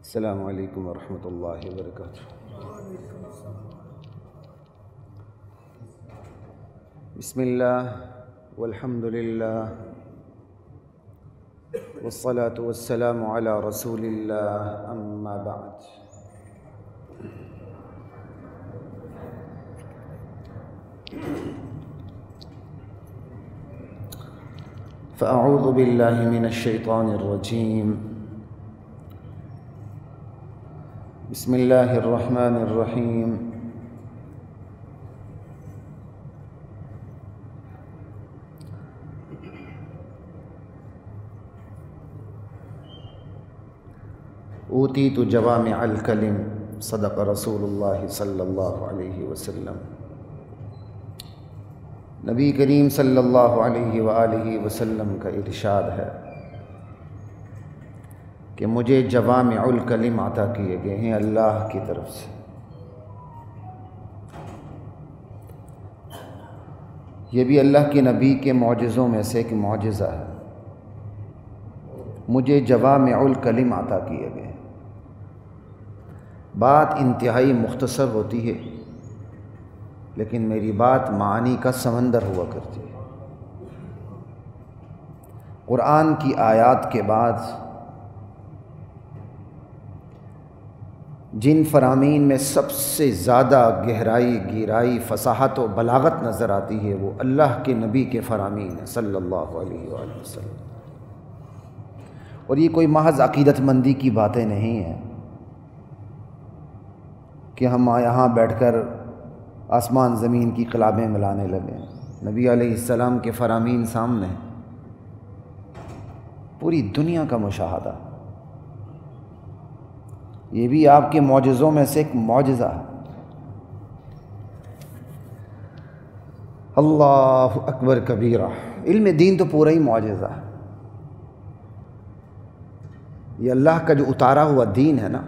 السلام علیکم ورحمۃ اللہ وبرکاتہ۔ بسم اللہ والحمد للہ والصلاة والسلام علی رسول اللہ، اما بعد۔ فاعوذ باللہ من الشیطان الرجیم، بسم اللہ الرحمن الرحیم۔ اوتیت جوامع الکلم، صدق رسول اللہ صلی اللہ علیہ وسلم۔ نبی کریم صلی اللہ علیہ وآلہ وسلم کا ارشاد ہے کہ مجھے جوامع الکلم عطا کیے گئے ہیں اللہ کی طرف سے۔ یہ بھی اللہ کے نبی کے معجزوں میں سے ایک معجزہ ہے، مجھے جوامع الکلم عطا کیے گئے۔ بات انتہائی مختصر ہوتی ہے، لیکن میری بات معانی کا سمندر ہوا کرتی ہے۔ قرآن کی آیات کے بعد جن فرامین میں سب سے زیادہ گہرائی، گہرائی، فصاحت و بلاغت نظر آتی ہے، وہ اللہ کے نبی کے فرامین ہیں صلی اللہ علیہ وآلہ وسلم۔ اور یہ کوئی محض عقیدت مندی کی باتیں نہیں ہیں کہ ہم یہاں بیٹھ کر آسمان زمین کی قلابیں ملانے لگے۔ نبی علیہ السلام کے فرامین سامنے، پوری دنیا کا مشاہدہ۔ یہ بھی آپ کے معجزوں میں سے ایک معجزہ ہے۔ اللہ اکبر کبیرہ، علم دین تو پورا ہی معجزہ ہے۔ یہ اللہ کا جو اتارا ہوا دین ہے نا،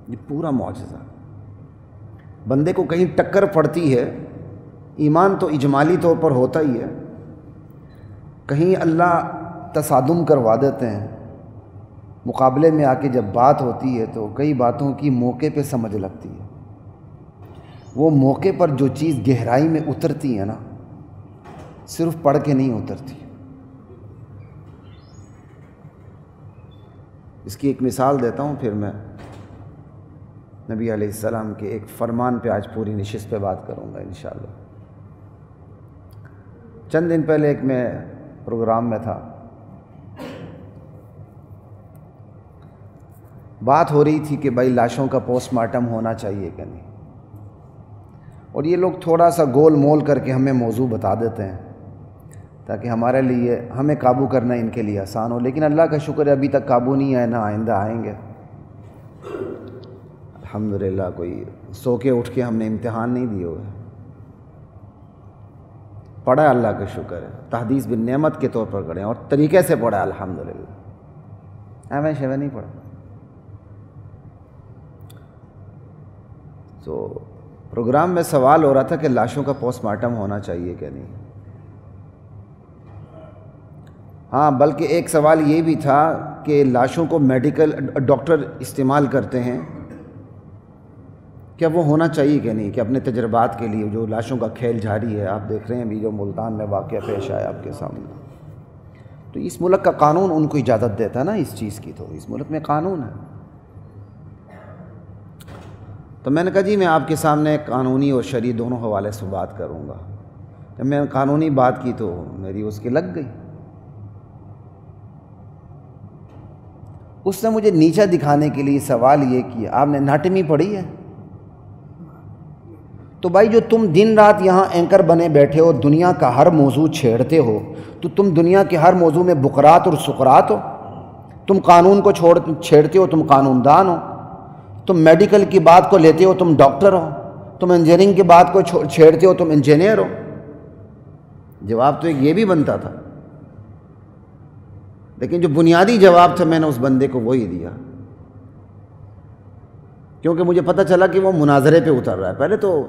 یہ پورا معجزہ ہے۔ بندے کو کہیں ٹکر پڑتی ہے، ایمان تو اجمالی طور پر ہوتا ہی ہے، کہیں اللہ تصادم کروا دیتے ہیں، مقابلے میں آ کے جب بات ہوتی ہے تو کئی باتوں کی موقع پہ سمجھ لگتی ہے۔ وہ موقع پر جو چیز گہرائی میں اترتی ہے نا، صرف پڑھ کے نہیں اترتی۔ اس کی ایک مثال دیتا ہوں، پھر میں نبی علیہ السلام کے ایک فرمان پہ آج پوری نشست پہ بات کروں گا انشاءاللہ۔ چند دن پہلے ایک میں پروگرام میں تھا، بات ہو رہی تھی کہ بھائی لاشوں کا پوسٹ مارٹم ہونا چاہیے کہ نہیں، اور یہ لوگ تھوڑا سا گول مول کر کے ہمیں موضوع بتا دیتے ہیں تاکہ ہمارے لیے، ہمیں قابو کرنا ان کے لیے آسان ہو، لیکن اللہ کا شکر ہے ابھی تک قابو نہیں آئے، نہ آئندہ آئیں گے الحمدللہ۔ کوئی سو کے اٹھ کے ہم نے امتحان نہیں دیے ہوئے، پڑھا ہے، اللہ کا شکر ہے، تحدیث بالنعمت کے طور پر پڑھے اور طریقے سے پڑھا ہے الحمدللہ، ایویں شیویں نہیں پڑھا۔ تو پروگرام میں سوال ہو رہا تھا کہ لاشوں کا پوسٹ مارٹم ہونا چاہیے کہ نہیں۔ ہاں، بلکہ ایک سوال یہ بھی تھا کہ لاشوں کو میڈیکل ڈاکٹر استعمال کرتے ہیں، کیا وہ ہونا چاہیے کہ نہیں، کہ اپنے تجربات کے لیے جو لاشوں کا کھیل جاری ہے، آپ دیکھ رہے ہیں ابھی جو ملتان میں واقعہ پیش آیا آپ کے سامنے، تو اس ملک کا قانون ان کو اجازت دیتا ہے نا اس چیز کی، تو اس ملک میں قانون ہے۔ تو میں نے کہا جی میں آپ کے سامنے قانونی اور شرعی دونوں حوالے سے بات کروں گا۔ جب میں نے قانونی بات کی تو میری اس کی لگ گئی۔ اس نے مجھے نیچا دکھانے کے لیے سوال یہ کیا، آپ نے اناٹمی پڑھی ہے؟ تو بھائی جو تم دن رات یہاں اینکر بنے بیٹھے ہو، دنیا کا ہر موضوع چھیڑتے ہو، تو تم دنیا کے ہر موضوع میں بقرات اور سقرات ہو؟ تم قانون کو چھیڑتے ہو، تم قانون دان ہو؟ تم میڈیکل کی بات کو لیتے ہو، تم ڈاکٹر ہو؟ تم انجینئرنگ کی بات کو چھیڑتے ہو، تم انجینئر ہو؟ جواب تو ایک یہ بھی بنتا تھا، لیکن جو بنیادی جواب تھا میں نے اس بندے کو وہی دیا، کیونکہ مجھے پتہ چلا کہ وہ مناظرے پہ اتر رہا ہے۔ پہلے تو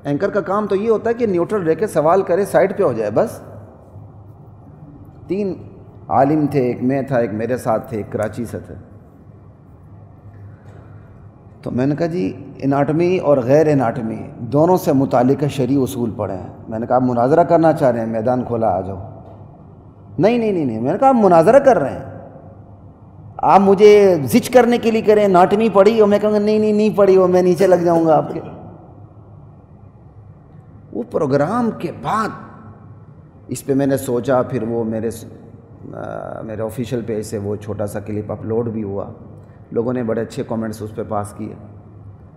اینکر کا کام تو یہ ہوتا ہے کہ نیوٹرل رہ کے سوال کرے، سائڈ پہ ہو جائے بس۔ 3 عالم تھے، ایک میں تھا، ایک میرے ساتھ تھے، ایک کراچی سے تھے۔ تو میں نے کہا جی اناٹمی اور غیر اناٹمی دونوں سے متعلق شرعی اصول پڑھے ہیں. میں نے کہا آپ مناظرہ کرنا چاہ رہے ہیں, میدان کھولا, آ جاؤ. نہیں نہیں نہیں نہیں, میں نے کہا آپ مناظرہ کر رہے ہیں, آپ مجھے زچ کرنے کے لیے کریں. اناٹمی پڑھی اور میں کہوں گا نہیں نہیں نہیں پڑھی اور میں نیچے لگ جاؤں گا آپ کے. وہ پروگرام کے بعد اس پہ میں نے سوچا, پھر وہ میرے آفیشیل پیج سے وہ چھوٹا سا کلپ اپلوڈ بھی ہوا. لوگوں نے بڑے اچھے کامنٹس اس پہ پاس کیے.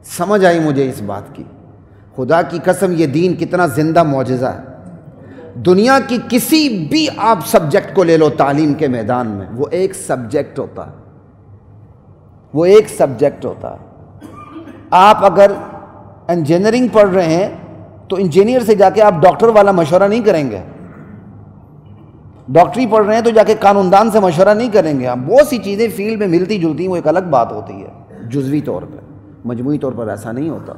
سمجھ آئی مجھے اس بات کی, خدا کی قسم یہ دین کتنا زندہ معجزہ ہے. دنیا کی کسی بھی آپ سبجیکٹ کو لے لو تعلیم کے میدان میں, وہ ایک سبجیکٹ ہوتا ہے, وہ ایک سبجیکٹ ہوتا ہے. آپ اگر انجینئرنگ پڑھ رہے ہیں تو انجینئر سے جا کے آپ ڈاکٹر والا مشورہ نہیں کریں گے. ڈاکٹری پڑھ رہے ہیں تو جا کے قانون دان سے مشورہ نہیں کریں گے. آپ بہت سی چیزیں فیلڈ میں ملتی جلتی ہیں, وہ ایک الگ بات ہوتی ہے جزوی طور پہ. مجموعی طور پر ایسا نہیں ہوتا.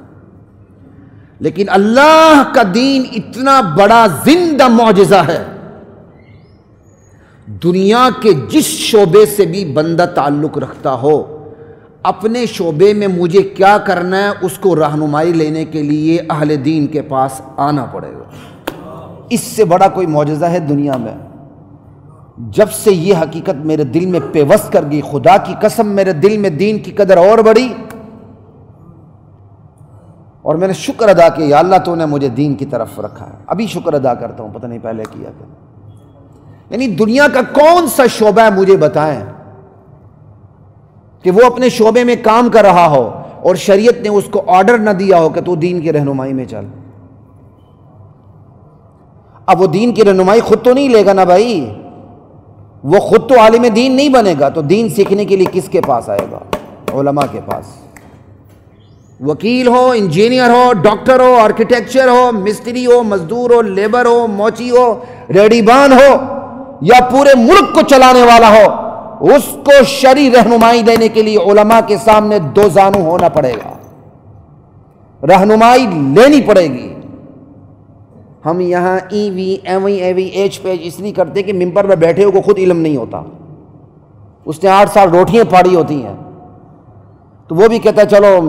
لیکن اللہ کا دین اتنا بڑا زندہ معجزہ ہے, دنیا کے جس شعبے سے بھی بندہ تعلق رکھتا ہو, اپنے شعبے میں مجھے کیا کرنا ہے اس کو رہنمائی لینے کے لیے اہل دین کے پاس آنا پڑے گا. اس سے بڑا کوئی معجزہ ہے دنیا میں؟ جب سے یہ حقیقت میرے دل میں پیوست کر گئی, خدا کی قسم میرے دل میں دین کی قدر اور بڑھی, اور میں نے شکر ادا کیا, یا اللہ تو نے مجھے دین کی طرف رکھا ہے. ابھی شکر ادا کرتا ہوں, پتہ نہیں پہلے کیا تھا. یعنی دنیا کا کون سا شعبہ ہے مجھے بتائیں کہ وہ اپنے شعبے میں کام کر رہا ہو اور شریعت نے اس کو آرڈر نہ دیا ہو کہ تو دین کی رہنمائی میں چل. اب وہ دین کی رہنمائی خود تو نہیں لے گا نا بھائی, وہ خود تو عالم دین نہیں بنے گا, تو دین سیکھنے کے لیے کس کے پاس آئے گا؟ علماء کے پاس. وکیل ہو, انجینئر ہو, ڈاکٹر ہو, آرکیٹیکچر ہو, مستری ہو, مزدور ہو, لیبر ہو, موچی ہو, ریڈی بان ہو, یا پورے ملک کو چلانے والا ہو, اس کو شرعی رہنمائی دینے کے لیے علماء کے سامنے دو زانو ہونا پڑے گا, رہنمائی لینی پڑے گی. ہم یہاں ای وی ایم وی اے وی ایچ پیج اس لیے کرتے کہ ممبر میں بیٹھے ہو کو خود علم نہیں ہوتا, اس نے 8 سال روٹیاں پھاڑی ہوتی ہیں, تو وہ بھی کہتا ہے چلو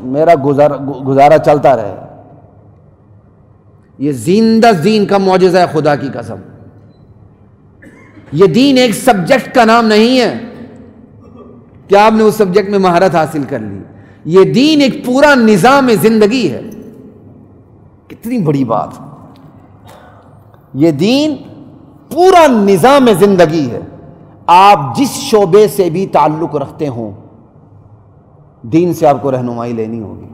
میرا گزارا چلتا رہے. یہ زندہ دین کا معجزہ ہے خدا کی قسم. یہ دین ایک سبجیکٹ کا نام نہیں ہے کہ آپ نے اس سبجیکٹ میں مہارت حاصل کر لی. یہ دین ایک پورا نظام زندگی ہے. کتنی بڑی بات. یہ دین پورا نظام زندگی ہے. آپ جس شعبے سے بھی تعلق رکھتے ہوں, دین سے آپ کو رہنمائی لینی ہوگی,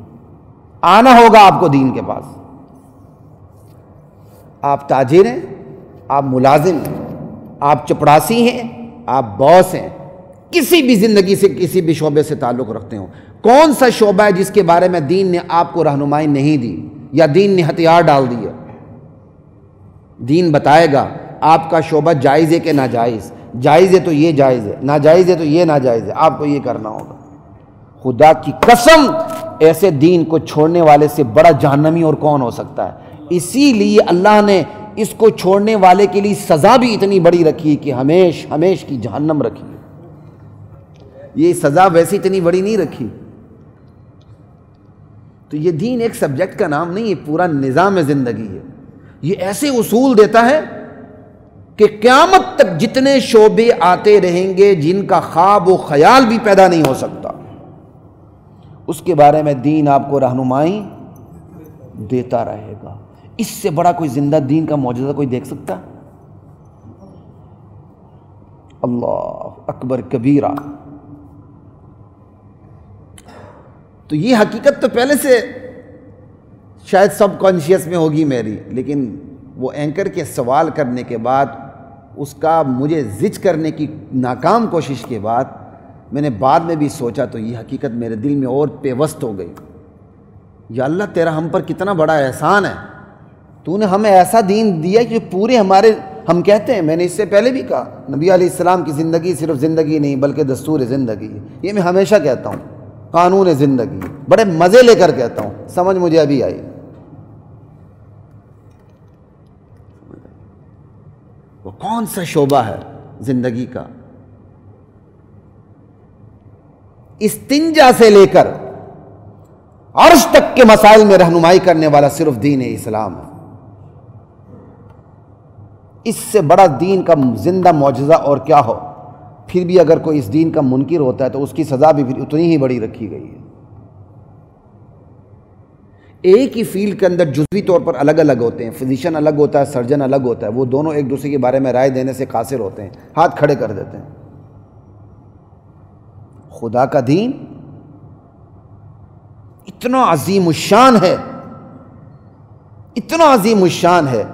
آنا ہوگا آپ کو دین کے پاس. آپ تاجر ہیں, آپ ملازم ہیں, آپ چپڑاسی ہیں, آپ باس ہیں, کسی بھی زندگی سے کسی بھی شعبے سے تعلق رکھتے ہوں, کون سا شعبہ ہے جس کے بارے میں دین نے آپ کو رہنمائی نہیں دی یا دین نے ہتھیار ڈال دیا؟ دین بتائے گا آپ کا شعبہ جائز ہے کہ ناجائز, جائز ہے تو یہ جائز ہے, ناجائز ہے تو یہ ناجائز ہے, آپ کو یہ کرنا ہوگا. خدا کی قسم ایسے دین کو چھوڑنے والے سے بڑا جہنمی اور کون ہو سکتا ہے؟ اسی لیے اللہ نے اس کو چھوڑنے والے کے لیے سزا بھی اتنی بڑی رکھی کہ ہمیش کی جہنم رکھی. یہ سزا ویسی اتنی بڑی نہیں رکھی. تو یہ دین ایک سبجیکٹ کا نام نہیں, یہ پورا نظام زندگی ہے. یہ ایسے اصول دیتا ہے کہ قیامت تک جتنے شعبے آتے رہیں گے جن کا خواب و خیال بھی پیدا نہیں ہو سکتا, اس کے بارے میں دین آپ کو رہنمائی دیتا رہے گا. اس سے بڑا کوئی زندہ دین کا معجزہ کوئی دیکھ سکتا؟ اللہ اکبر کبیرہ. تو یہ حقیقت تو پہلے سے شاید سب کانشیس میں ہوگی میری, لیکن وہ اینکر کے سوال کرنے کے بعد, اس کا مجھے زچ کرنے کی ناکام کوشش کے بعد, میں نے بعد میں بھی سوچا تو یہ حقیقت میرے دل میں اور پیوست ہو گئی. یا اللہ تیرا ہم پر کتنا بڑا احسان ہے, تو نے ہمیں ایسا دین دیا کہ پورے ہم کہتے ہیں, میں نے اس سے پہلے بھی کہا, نبی علیہ السلام کی زندگی صرف زندگی نہیں بلکہ دستور زندگی ہے. یہ میں ہمیشہ کہتا ہوں, قانون زندگی, بڑے مزے لے کر کہتا ہوں, سمجھ مجھے ابھی آئی. وہ کون سا شعبہ ہے زندگی کا؟ استنجا سے لے کر عرش تک کے مسائل میں رہنمائی کرنے والا صرف دین اسلام ہے۔ اس سے بڑا دین کا زندہ معجزہ اور کیا ہو؟ پھر بھی اگر کوئی اس دین کا منکر ہوتا ہے تو اس کی سزا بھی پھر اتنی ہی بڑی رکھی گئی ہے۔ ایک ہی فیلڈ کے اندر جزوی طور پر الگ الگ ہوتے ہیں، فزیشین الگ ہوتا ہے، سرجن الگ ہوتا ہے، وہ دونوں ایک دوسرے کے بارے میں رائے دینے سے قاصر ہوتے ہیں، ہاتھ کھڑے کر دیتے ہیں۔ خدا کا دین اتنا عظیم الشان ہے، اتنا عظیم الشان ہے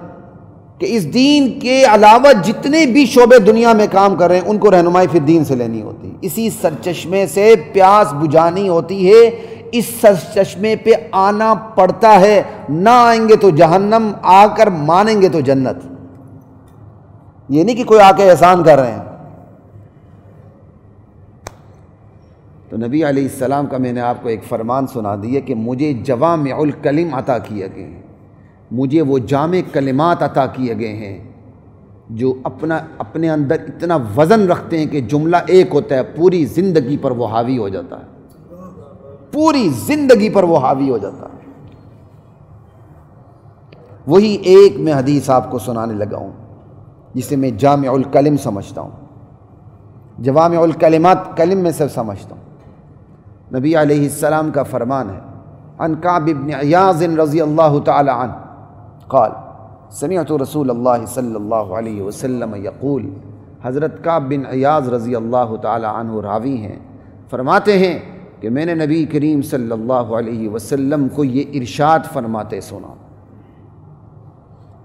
کہ اس دین کے علاوہ جتنے بھی شعبے دنیا میں کام کر رہے ہیں ان کو رہنمائی پھر دین سے لینی ہوتی، اسی سرچشمے سے پیاس بجھانی ہوتی ہے، اس سرچشمے پہ آنا پڑتا ہے، نہ آئیں گے تو جہنم، آ کر مانیں گے تو جنت۔ یہ نہیں کہ کوئی آ کے احسان کر رہے ہیں۔ تو نبی علیہ السلام کا میں نے آپ کو ایک فرمان سنا دیا کہ مجھے جوامع الکلم عطا کیے گئے ہیں، مجھے وہ جامع کلمات عطا کیے گئے ہیں جو اپنے اندر اتنا وزن رکھتے ہیں کہ جملہ ایک ہوتا ہے، پوری زندگی پر وہ حاوی ہو جاتا ہے، پوری زندگی پر وہ حاوی ہو جاتا ہے۔ وہی ایک میں حدیث آپ کو سنانے لگا ہوں جسے میں جامع الکلم سمجھتا ہوں، جوامع الکلمات کلم میں سے سمجھتا ہوں۔ نبی علیہ السلام کا فرمان ہے، عن کعب بن عیاض رضی اللہ تعالی عنہ قال سمعت رسول اللہ صلی اللہ علیہ وسلم یقول، حضرت کعب بن عیاض رضی اللہ تعالی عنہ راوی ہیں، فرماتے ہیں کہ میں نے نبی کریم صلی اللہ علیہ وسلم کو یہ ارشاد فرماتے سنا،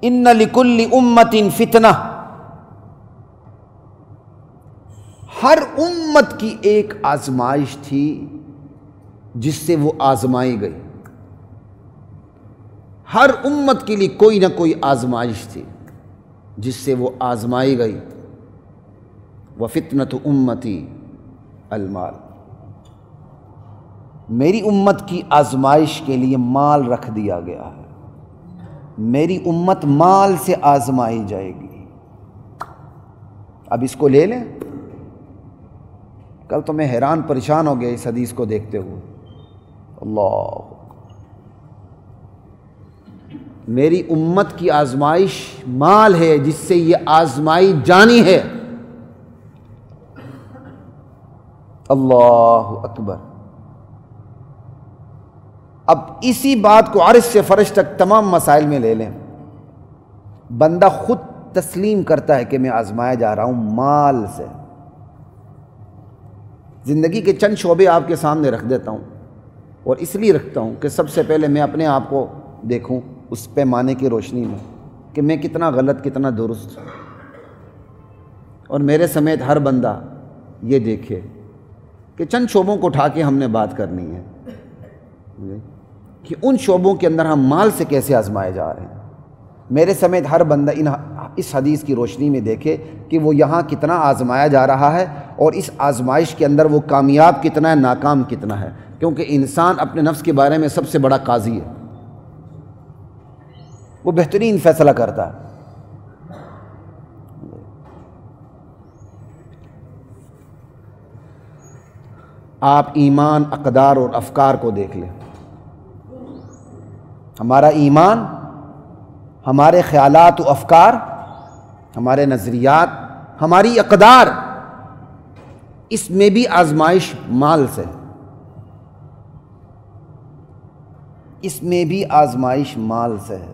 ان لکل امت فتنہ، ہر امت کی ایک آزمائش تھی جس سے وہ آزمائی گئی، ہر امت کے لیے کوئی نہ کوئی آزمائش تھی جس سے وہ آزمائی گئی۔ وفتنۃ امتی المال، میری امت کی آزمائش کے لیے مال رکھ دیا گیا ہے، میری امت مال سے آزمائی جائے گی۔ اب اس کو لے لیں، کل تو میں حیران پریشان ہو گیا اس حدیث کو دیکھتے ہوئے، اللہ، میری امت کی آزمائش مال ہے جس سے یہ آزمائی جانی ہے، اللہ اکبر۔ اب اسی بات کو عرش سے فرش تک تمام مسائل میں لے لیں، بندہ خود تسلیم کرتا ہے کہ میں آزمایا جا رہا ہوں مال سے۔ زندگی کے چند شعبے آپ کے سامنے رکھ دیتا ہوں، اور اس لیے رکھتا ہوں کہ سب سے پہلے میں اپنے آپ کو دیکھوں اس پیمانے کی روشنی میں کہ میں کتنا غلط کتنا درست، اور میرے سمیت ہر بندہ یہ دیکھے کہ چند شعبوں کو اٹھا کے ہم نے بات کرنی ہے کہ ان شعبوں کے اندر ہم مال سے کیسے آزمائے جا رہے ہیں۔ میرے سمیت ہر بندہ اس حدیث کی روشنی میں دیکھے کہ وہ یہاں کتنا آزمایا جا رہا ہے، اور اس آزمائش کے اندر وہ کامیاب کتنا ہے، ناکام کتنا ہے، کیونکہ انسان اپنے نفس کے بارے میں سب سے بڑا قاضی ہے، وہ بہترین فیصلہ کرتا ہے۔ آپ ایمان، اقدار اور افکار کو دیکھ لیں، ہمارا ایمان، ہمارے خیالات و افکار، ہمارے نظریات، ہماری اقدار، اس میں بھی آزمائش مال سے، اس میں بھی آزمائش مال سے ہے۔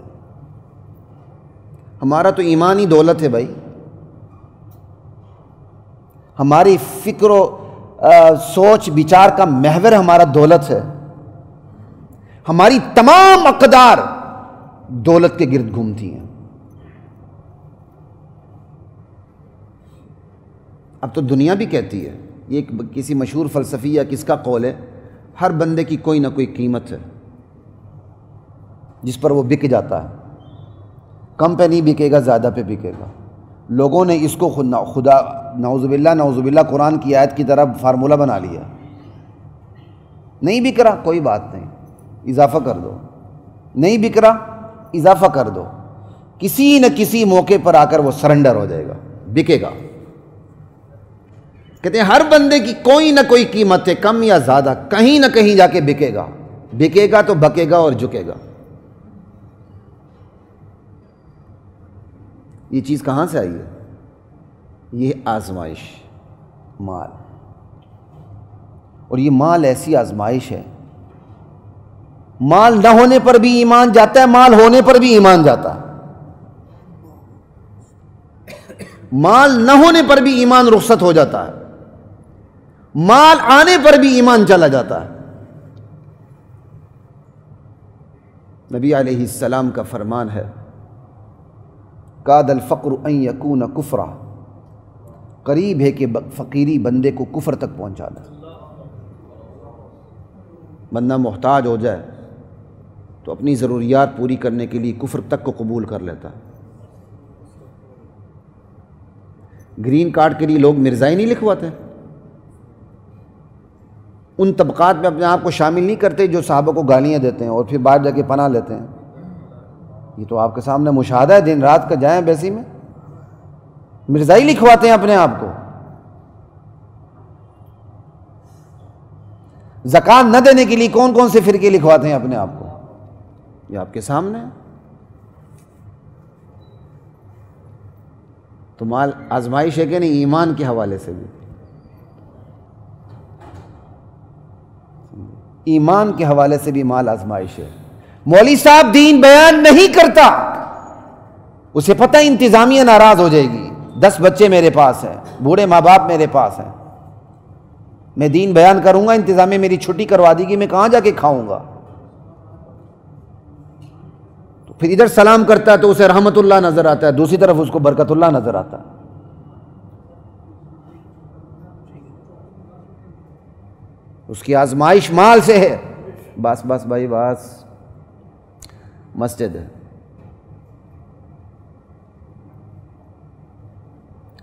ہمارا تو ایمانی دولت ہے بھائی، ہماری فکر و سوچ بچار کا محور ہمارا دولت ہے، ہماری تمام اقدار دولت کے گرد گھومتی ہیں۔ اب تو دنیا بھی کہتی ہے، یہ کسی مشہور فلسفی یا کس کا قول ہے، ہر بندے کی کوئی نہ کوئی قیمت ہے جس پر وہ بک جاتا ہے، کم پہ نہیں بکے گا، زیادہ پہ بکے گا۔ لوگوں نے اس کو خدا نعوذ باللہ قرآن کی آیت کی طرح فارمولہ بنا لیا، نہیں بک رہا کوئی بات نہیں، اضافہ کر دو، نہیں بک رہا اضافہ کر دو، کسی نہ کسی موقع پر آ کر وہ سرنڈر ہو جائے گا، بکے گا۔ کہتے ہیں ہر بندے کی کوئی نہ کوئی قیمت ہے، کم یا زیادہ، کہیں نہ کہیں جا کے بکے گا۔ بکے گا تو بکے گا اور جھکے گا۔ یہ چیز کہاں سے آئی ہے؟ یہ آزمائش، مال۔ اور یہ مال ایسی آزمائش ہے، مال نہ ہونے پر بھی ایمان جاتا ہے، مال ہونے پر بھی ایمان جاتا ہے۔ مال نہ ہونے پر بھی ایمان رخصت ہو جاتا ہے، مال آنے پر بھی ایمان چلا جاتا ہے۔ نبی علیہ السلام کا فرمان ہے، کاد الفقر ان یکون کفرا، قریب ہے کہ فقیری بندے کو کفر تک پہنچا دے۔ بندہ محتاج ہو جائے تو اپنی ضروریات پوری کرنے کے لیے کفر تک کو قبول کر لیتا ہے۔ گرین کارڈ کے لیے لوگ مرزائی نہیں لکھواتے، ان طبقات میں اپنے آپ کو شامل نہیں کرتے جو صحابہ کو گالیاں دیتے ہیں اور پھر باہر جا کے پناہ لیتے ہیں۔ یہ تو آپ کے سامنے مشاہدہ ہے، دن رات کا جائیں بیسی میں مرزائی لکھواتے ہیں اپنے آپ کو۔ زکوٰۃ نہ دینے کے لیے کون کون سے فرقے لکھواتے ہیں اپنے آپ کو، یہ آپ کے سامنے ہے۔ تو مال آزمائش ہے کہ نہیں؟ ایمان کے حوالے سے بھی، ایمان کے حوالے سے بھی مال آزمائش ہے۔ مولوی صاحب دین بیان نہیں کرتا، اسے پتہ انتظامیہ ناراض ہو جائے گی، 10 بچے میرے پاس ہیں، بوڑھے ماں باپ میرے پاس ہیں، میں دین بیان کروں گا، انتظامیہ میری چھٹی کروا دی گی، میں کہاں جا کے کھاؤں گا؟ تو پھر ادھر سلام کرتا ہے تو اسے رحمت اللہ نظر آتا ہے، دوسری طرف اس کو برکت اللہ نظر آتا ہے۔ اس کی آزمائش مال سے ہے۔ بس بس بھائی بس، مسجد ہے،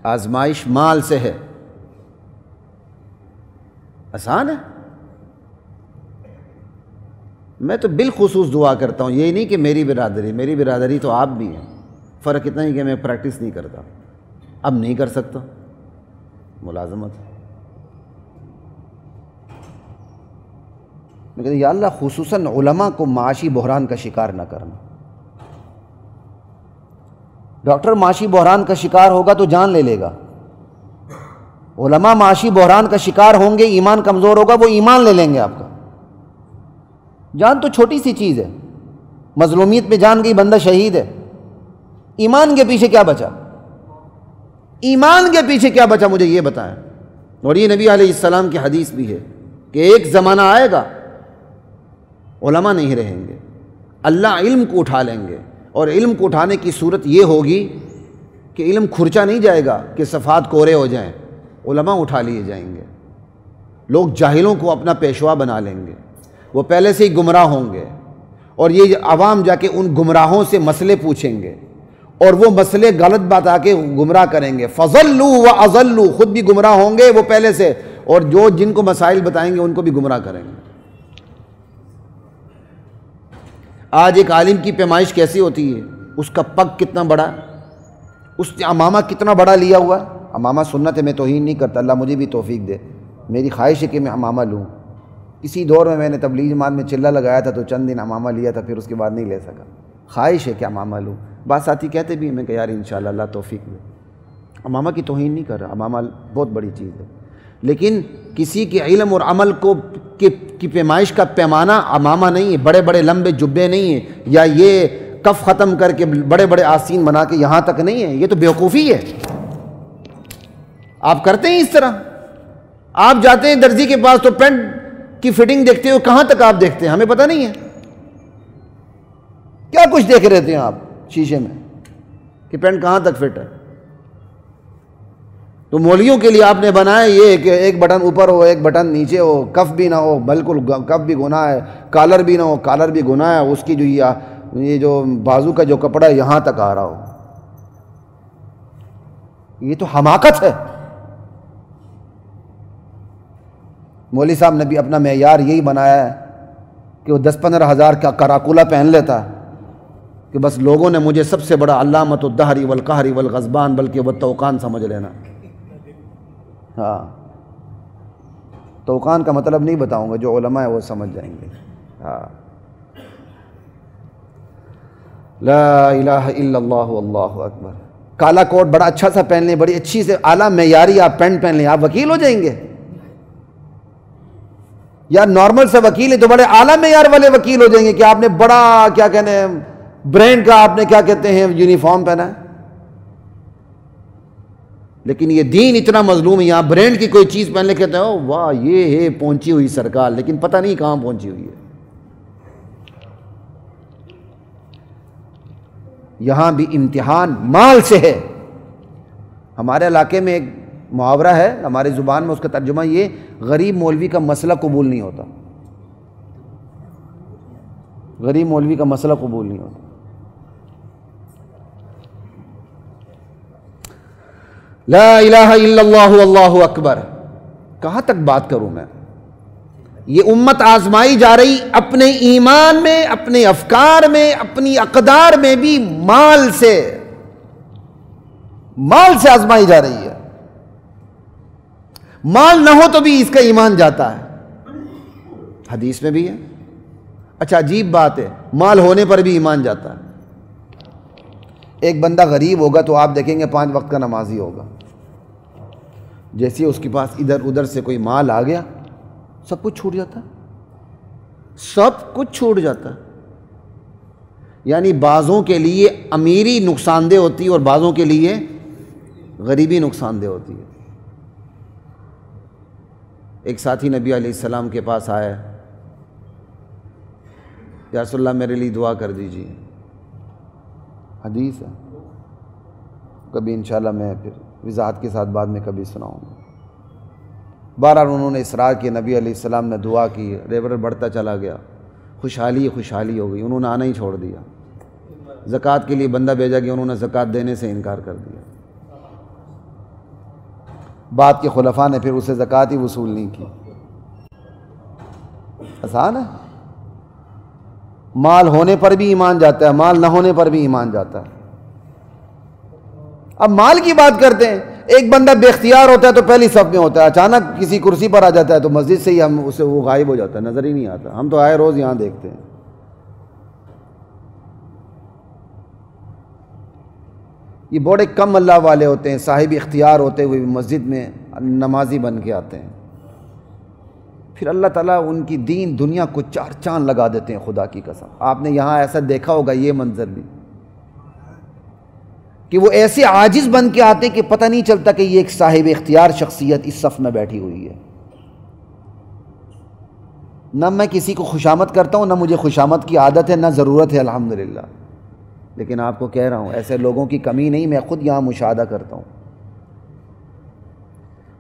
آزمائش مال سے ہے، آسان ہے۔ میں تو بالخصوص دعا کرتا ہوں، یہ نہیں کہ میری برادری تو آپ بھی ہیں، فرق اتنا ہی کہ میں پریکٹس نہیں کرتا، اب نہیں کر سکتا، ملازمت۔ میں کہتا یا اللہ خصوصاً علماء کو معاشی بحران کا شکار نہ کرنا۔ ڈاکٹر معاشی بحران کا شکار ہوگا تو جان لے لے گا، علماء معاشی بحران کا شکار ہوں گے، ایمان کمزور ہوگا، وہ ایمان لے لیں گے آپ کا۔ جان تو چھوٹی سی چیز ہے، مظلومیت میں جان گئی بندہ شہید ہے، ایمان کے پیچھے کیا بچا؟ ایمان کے پیچھے کیا بچا مجھے یہ بتائیں۔ اور یہ نبی علیہ السلام کی حدیث بھی ہے کہ ایک زمانہ آئے گا علماء نہیں رہیں گے، اللہ علم کو اٹھا لیں گے، اور علم کو اٹھانے کی صورت یہ ہوگی کہ علم کھرچا نہیں جائے گا کہ صفحات کوڑے ہو جائیں، علماء اٹھا لیے جائیں گے۔ لوگ جاہلوں کو اپنا پیشوا بنا لیں گے، وہ پہلے سے ہی گمراہ ہوں گے، اور یہ عوام جا کے ان گمراہوں سے مسئلے پوچھیں گے، اور وہ مسئلے غلط بتا کے گمراہ کریں گے۔ فضلوا واضلوا، خود بھی گمراہ ہوں گے وہ پہلے سے، اور جو جن کو مسائل بتائیں گے ان کو بھی گمراہ کریں گے۔ آج ایک عالم کی پیمائش کیسی ہوتی ہے؟ اس کا پگ کتنا بڑا، اس نے امامہ کتنا بڑا لیا ہوا ہے۔ امامہ سنت ہے، میں توہین نہیں کرتا، اللہ مجھے بھی توفیق دے، میری خواہش ہے کہ میں امامہ لوں۔ کسی دور میں نے تبلیغ جماعت میں چلہ لگایا تھا تو چند دن امامہ لیا تھا، پھر اس کے بعد نہیں لے سکا۔ خواہش ہے کہ امامہ لوں، بعض ساتھی کہتے بھی ہیں، میں کہ یار انشاءاللہ اللہ توفیق دے۔ امامہ کی توہین نہیں کر رہا، امامہ بہت بڑی چیز ہے، لیکن کسی کے علم اور عمل کو کی پیمائش کا پیمانہ امامہ نہیں ہے، بڑے بڑے لمبے جبے نہیں ہیں، یا یہ کف ختم کر کے بڑے بڑے آستین بنا کے یہاں تک نہیں ہے، یہ تو بیوقوفی ہے۔ آپ کرتے ہیں اس طرح، آپ جاتے ہیں درزی کے پاس تو پینٹ کی فٹنگ دیکھتے ہو، کہاں تک آپ دیکھتے ہیں؟ ہمیں پتہ نہیں ہے، کیا کچھ دیکھ رہتے ہیں آپ شیشے میں کہ پینٹ کہاں تک فٹ ہے۔ تو مولویوں کے لیے آپ نے بنایا یہ کہ ایک بٹن اوپر ہو، ایک بٹن نیچے ہو، کف بھی نہ ہو، بالکل کف بھی گناہ ہے، کالر بھی نہ ہو، کالر بھی گناہ ہے، اس کی جو یہ جو بازو کا جو کپڑا ہے یہاں تک آ رہا ہو، یہ تو حماقت ہے۔ مولوی صاحب نے بھی اپنا معیار یہی بنایا ہے کہ وہ 10-15 ہزار کا کراکولا پہن لیتا ہے کہ بس لوگوں نے مجھے سب سے بڑا علامت الدہر والقہر والغضبان بلکہ وہ توقان سمجھ لینا۔ ہاں، توقان کا مطلب نہیں بتاؤں گا، جو علماء ہیں وہ سمجھ جائیں گے۔ ہاں، لا الہ الا اللہ واللہ اکبر. کالا کوٹ بڑا اچھا سا پہن لیں، بڑی اچھی سے اعلیٰ معیاری آپ پینٹ پہن لیں، آپ وکیل ہو جائیں گے؟ یا نارمل سے وکیل ہیں تو بڑے اعلیٰ معیار والے وکیل ہو جائیں گے کہ آپ نے بڑا کیا کہتے ہیں برانڈ کا آپ نے کیا کہتے ہیں یونیفارم پہنا ہے. لیکن یہ دین اتنا مظلوم ہے، یہاں برانڈ کی کوئی چیز پہن لے کہتے ہیں او واہ یہ ہے پہنچی ہوئی سرکار، لیکن پتہ نہیں کہاں پہنچی ہوئی ہے. یہاں بھی امتحان مال سے ہے. ہمارے علاقے میں ایک محاورہ ہے ہماری زبان میں، اس کا ترجمہ یہ غریب مولوی کا مسئلہ قبول نہیں ہوتا. غریب مولوی کا مسئلہ قبول نہیں ہوتا. لا الہ الا اللہ واللہ اکبر. کہاں تک بات کروں میں؟ یہ امت آزمائی جا رہی اپنے ایمان میں، اپنے افکار میں، اپنی اقدار میں بھی مال سے آزمائی جا رہی ہے. مال نہ ہو تو بھی اس کا ایمان جاتا ہے، حدیث میں بھی ہے. اچھا عجیب بات ہے، مال ہونے پر بھی ایمان جاتا ہے. ایک بندہ غریب ہوگا تو آپ دیکھیں گے 5 وقت کا نمازی ہوگا. جیسے اس کے پاس ادھر ادھر سے کوئی مال آ گیا سب کچھ چھوٹ جاتا ہے، سب کچھ چھوٹ جاتا ہے. یعنی بعضوں کے لیے امیری نقصان دہ ہوتی ہے اور بعضوں کے لیے غریبی نقصان دہ ہوتی ہے. ایک ساتھی نبی علیہ السلام کے پاس آیا، یا رسول اللہ میرے لیے دعا کر دیجیے. حدیث ہے، کبھی انشاءاللہ میں پھر وضاحت کے ساتھ بعد میں کبھی سناؤں گا. بہرحال انہوں نے اصرار کیا، نبی علیہ السلام نے دعا کی، لیول بڑھتا چلا گیا، خوشحالی ہو گئی. انہوں نے آنا ہی چھوڑ دیا. زکوٰۃ کے لیے بندہ بھیجا گیا، انہوں نے زکوٰۃ دینے سے انکار کر دیا. بعد کے خلفاء نے پھر اسے زکوٰۃ ہی وصول نہیں کی. آسان ہے. مال ہونے پر بھی ایمان جاتا ہے، مال نہ ہونے پر بھی ایمان جاتا ہے. اب مال کی بات کرتے ہیں. ایک بندہ بے اختیار ہوتا ہے تو پہلی صف میں ہوتا ہے، اچانک کسی کرسی پر آ جاتا ہے تو مسجد سے ہی وہ غائب ہو جاتا ہے، نظر ہی نہیں آتا. ہم تو آئے روز یہاں دیکھتے ہیں. یہ بڑے کم اللہ والے ہوتے ہیں، صاحب اختیار ہوتے ہوئے مسجد میں نمازی بن کے آتے ہیں. پھر اللہ تعالیٰ ان کی دین دنیا کو 4 چاند لگا دیتے ہیں. خدا کی قسم آپ نے یہاں ایسا دیکھا ہوگا یہ منظر بھی، کہ وہ ایسے عاجز بن کے آتے ہیں کہ پتہ نہیں چلتا کہ یہ ایک صاحب اختیار شخصیت اس صف میں بیٹھی ہوئی ہے. نہ میں کسی کو خوشامد کرتا ہوں، نہ مجھے خوشامد کی عادت ہے، نہ ضرورت ہے الحمدللہ. لیکن آپ کو کہہ رہا ہوں ایسے لوگوں کی کمی نہیں، میں خود یہاں مشاہدہ کرتا ہوں.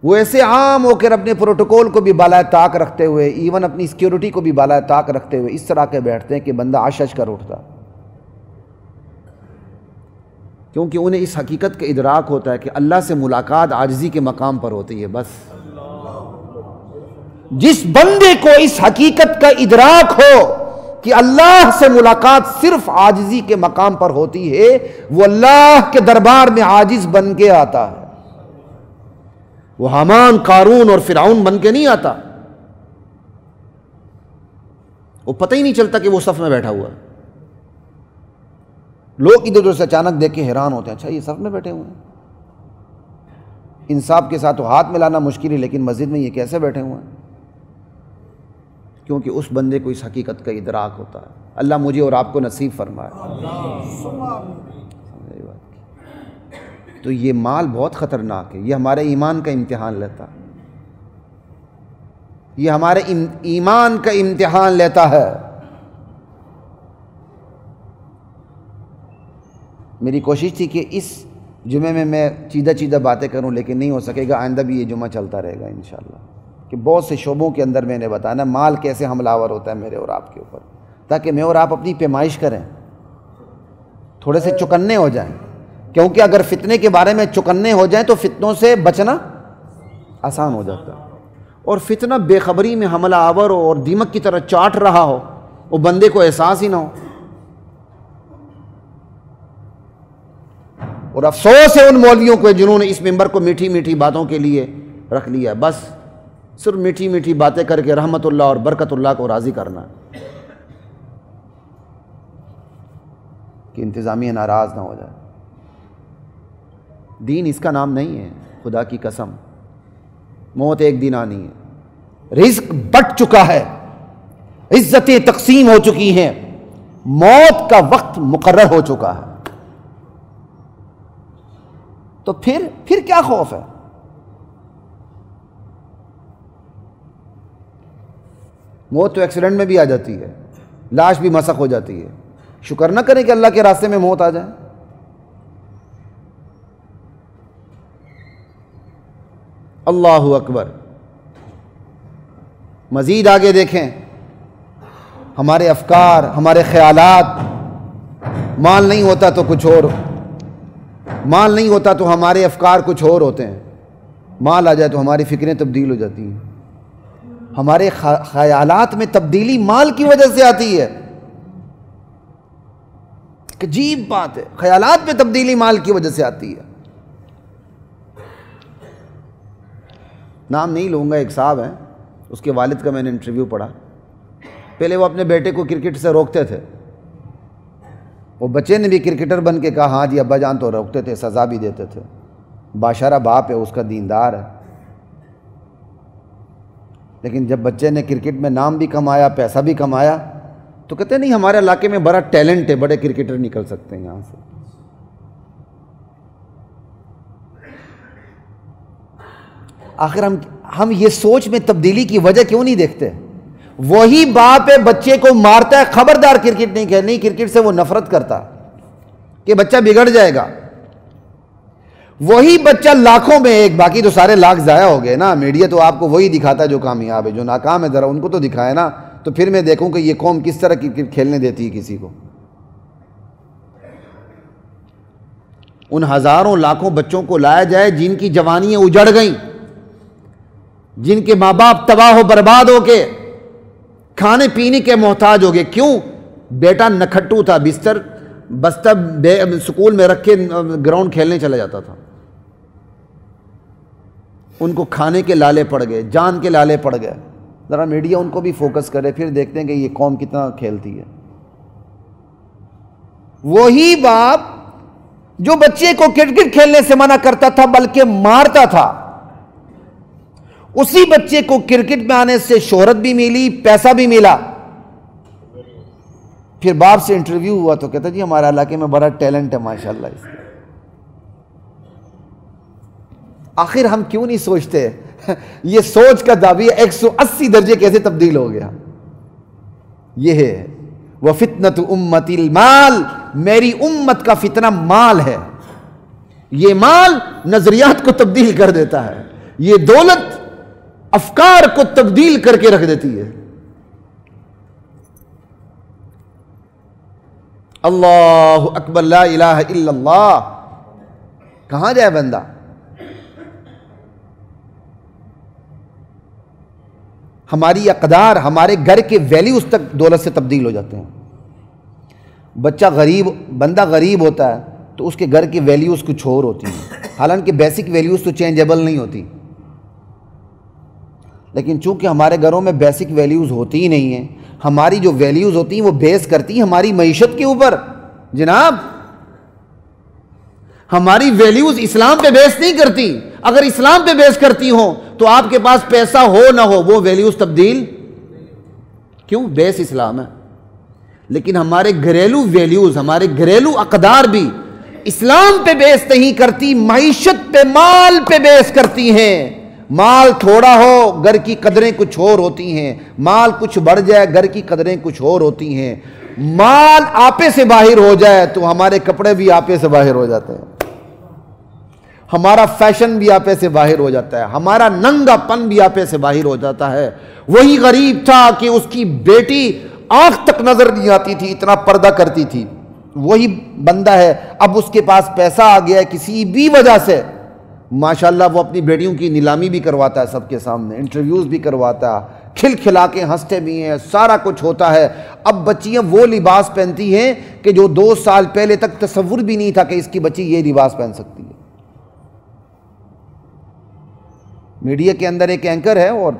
وہ ایسے عام ہو کر اپنے پروٹوکول کو بھی بالائے طاق رکھتے ہوئے، ایون اپنی سیکیورٹی کو بھی بالائے طاق رکھتے ہوئے اس طرح کے بیٹھتے ہیں کہ بندہ عشش کر اٹھتا. کیونکہ انہیں اس حقیقت کا ادراک ہوتا ہے کہ اللہ سے ملاقات عاجزی کے مقام پر ہوتی ہے. بس جس بندے کو اس حقیقت کا ادراک ہو کہ اللہ سے ملاقات صرف عاجزی کے مقام پر ہوتی ہے، وہ اللہ کے دربار میں عاجز بن کے آتا ہے. وہ حامان، قارون اور فرعون بن کے نہیں آتا. وہ پتہ ہی نہیں چلتا کہ وہ صف میں بیٹھا ہوا ہے. لوگ ادھر ادھر سے اچانک دیکھ کے حیران ہوتے ہیں، اچھا یہ صف میں بیٹھے ہوئے ہیں. انصاف کے ساتھ تو ہاتھ ملانا مشکل ہے، لیکن مسجد میں یہ کیسے بیٹھے ہوئے ہیں؟ کیونکہ اس بندے کو اس حقیقت کا ادراک ہوتا ہے. اللہ مجھے اور آپ کو نصیب فرمائے. تو یہ مال بہت خطرناک ہے. یہ ہمارے ایمان کا امتحان لیتا ہے. یہ ہمارے ایمان کا امتحان لیتا ہے. میری کوشش تھی کہ اس جمعے میں چیدہ باتیں کروں، لیکن نہیں ہو سکے گا. آئندہ بھی یہ جمعہ چلتا رہے گا انشاءاللہ، کہ بہت سے شعبوں کے اندر میں نے بتانا مال کیسے حملہ آور ہوتا ہے میرے اور آپ کے اوپر، تاکہ میں اور آپ اپنی پیمائش کریں، تھوڑے سے چکنے ہو جائیں. کیونکہ اگر فتنے کے بارے میں چکنے ہو جائیں تو فتنوں سے بچنا آسان ہو جاتا ہے. اور فتنہ بے خبری میں حملہ آور ہو اور دیمک کی طرح چاٹ رہا ہو، وہ بندے کو احساس ہی نہ ہو. اور افسوس ہے ان مولویوں کو جنہوں نے اس ممبر کو میٹھی میٹھی باتوں کے لیے رکھ لیا. بس صرف میٹھی میٹھی باتیں کر کے رحمت اللہ اور برکت اللہ کو راضی کرنا ہے. کہ انتظامیہ ناراض نہ ہو جائے. دین اس کا نام نہیں ہے، خدا کی قسم. موت ایک دن آنی ہے، رزق بٹ چکا ہے، عزتیں تقسیم ہو چکی ہیں، موت کا وقت مقرر ہو چکا ہے. تو پھر کیا خوف ہے؟ موت تو ایکسیڈنٹ میں بھی آ جاتی ہے، لاش بھی مسخ ہو جاتی ہے. شکر نہ کریں کہ اللہ کے راستے میں موت آ جائے. اللہ اکبر. مزید آگے دیکھیں، ہمارے افکار، ہمارے خیالات، مال نہیں ہوتا تو کچھ اور، مال نہیں ہوتا تو ہمارے افکار کچھ اور ہوتے ہیں، مال آ جائے تو ہماری فکریں تبدیل ہو جاتی ہیں. ہمارے خیالات میں تبدیلی مال کی وجہ سے آتی ہے. عجیب بات ہے، خیالات میں تبدیلی مال کی وجہ سے آتی ہے. نام نہیں لوں گا، ایک صاحب ہیں، اس کے والد کا میں نے انٹرویو پڑھا. پہلے وہ اپنے بیٹے کو کرکٹ سے روکتے تھے، وہ بچے نے بھی کرکٹر بن کے کہا ہاں جی ابا جان تو روکتے تھے، سزا بھی دیتے تھے. باشارہ باپ ہے، اس کا دیندار ہے. لیکن جب بچے نے کرکٹ میں نام بھی کمایا، پیسہ بھی کمایا، تو کہتے نہیں ہمارے علاقے میں بڑا ٹیلنٹ ہے، بڑے کرکٹر نکل سکتے ہیں یہاں سے. آخر ہم یہ سوچ میں تبدیلی کی وجہ کیوں نہیں دیکھتے؟ وہی باپ ہے بچے کو مارتا ہے، خبردار کرکٹ نہیں کھیلنی، کرکٹ سے وہ نفرت کرتا کہ بچہ بگڑ جائے گا. وہی بچہ لاکھوں میں ایک، باقی تو سارے لاکھ ضائع ہو گئے نا. میڈیا تو آپ کو وہی دکھاتا ہے جو کامیاب ہے، جو ناکام ہے ذرا ان کو تو دکھائے نا، تو پھر میں دیکھوں کہ یہ قوم کس طرح کرکٹ کھیلنے دیتی ہے کسی کو. ان ہزاروں لاکھوں بچوں کو لایا جائے جن کی جوانیاں اجڑ گئیں، جن کے ماں باپ تباہ و برباد ہو کے کھانے پینے کے محتاج ہو گئے. کیوں؟ بیٹا نکھٹو تھا، بستر سکول میں رکھ کے گراؤنڈ کھیلنے چلا جاتا تھا. ان کو کھانے کے لالے پڑ گئے، جان کے لالے پڑ گئے. ذرا میڈیا ان کو بھی فوکس کرے، پھر دیکھتے ہیں کہ یہ قوم کتنا کھیلتی ہے. وہی باپ جو بچے کو کرکٹ کھیلنے سے منع کرتا تھا بلکہ مارتا تھا، اسی بچے کو کرکٹ میں آنے سے شہرت بھی ملی، پیسہ بھی ملا. پھر باپ سے انٹرویو ہوا تو کہتا جی ہمارے علاقے میں بڑا ٹیلنٹ ہے ماشاءاللہ اس کا. آخر ہم کیوں نہیں سوچتے؟ یہ سوچ کا زاویہ 180 درجے کیسے تبدیل ہو گیا؟ یہ ہے وَفِتْنَةُ أُمَّتِ الْمَالِ، میری امت کا فتنہ مال ہے. یہ مال نظریات کو تبدیل کر دیتا ہے، یہ دولت افکار کو تبدیل کر کے رکھ دیتی ہے. اللہ اکبر، لا الہ الا اللہ. کہاں جائے بندہ؟ ہماری اقدار، ہمارے گھر کے ویلیوز تک دولت سے تبدیل ہو جاتے ہیں. بندہ غریب ہوتا ہے تو اس کے گھر کی ویلیوز کچھ اور ہوتی ہیں، حالانکہ بیسک ویلیوز تو چینجیبل نہیں ہوتی. لیکن چونکہ ہمارے گھروں میں بیسک ویلیوز ہوتی ہی نہیں ہیں، ہماری جو ویلیوز ہوتی ہیں وہ بیس کرتی ہیں ہماری معیشت کے اوپر. جناب ہماری ویلیوز اسلام پہ بیس نہیں کرتی. اگر اسلام پہ بیس کرتی ہوں تو آپ کے پاس پیسہ ہو نہ ہو وہ ویلیوز تبدیل کیوں؟ بیس اسلام ہے. لیکن ہمارے گھریلو ویلیوز، ہمارے گھریلو اقدار بھی اسلام پہ بیس نہیں کرتی، معیشت پہ، مال پہ بیس کرتی ہیں. مال تھوڑا ہو گھر کی قدریں کچھ اور ہوتی ہیں، مال کچھ بڑھ جائے گھر کی قدریں کچھ اور ہوتی ہیں. مال آپے سے باہر ہو جائے تو ہمارے کپڑے بھی آپے سے باہر ہو جاتے ہیں، ہمارا فیشن بھی آپے سے باہر ہو جاتا ہے، ہمارا ننگا پن بھی آپے سے باہر ہو جاتا ہے. وہی غریب تھا کہ اس کی بیٹی آنکھ تک نظر نہیں آتی تھی، اتنا پردہ کرتی تھی، وہی بندہ ہے اب اس کے پاس پیسہ آ گیا ہے کسی بھی وجہ سے، ماشاءاللہ وہ اپنی بیٹیوں کی نیلامی بھی کرواتا ہے، سب کے سامنے انٹرویوز بھی کرواتا ہے، کھل کھلا کے ہنستے بھی ہیں، سارا کچھ ہوتا ہے. اب بچیاں وہ لباس پہنتی ہیں کہ جو 2 سال پہلے تک تصور بھی نہیں تھا کہ اس کی بچی یہ لباس پہن سکتی ہے. میڈیا کے اندر ایک اینکر ہے، اور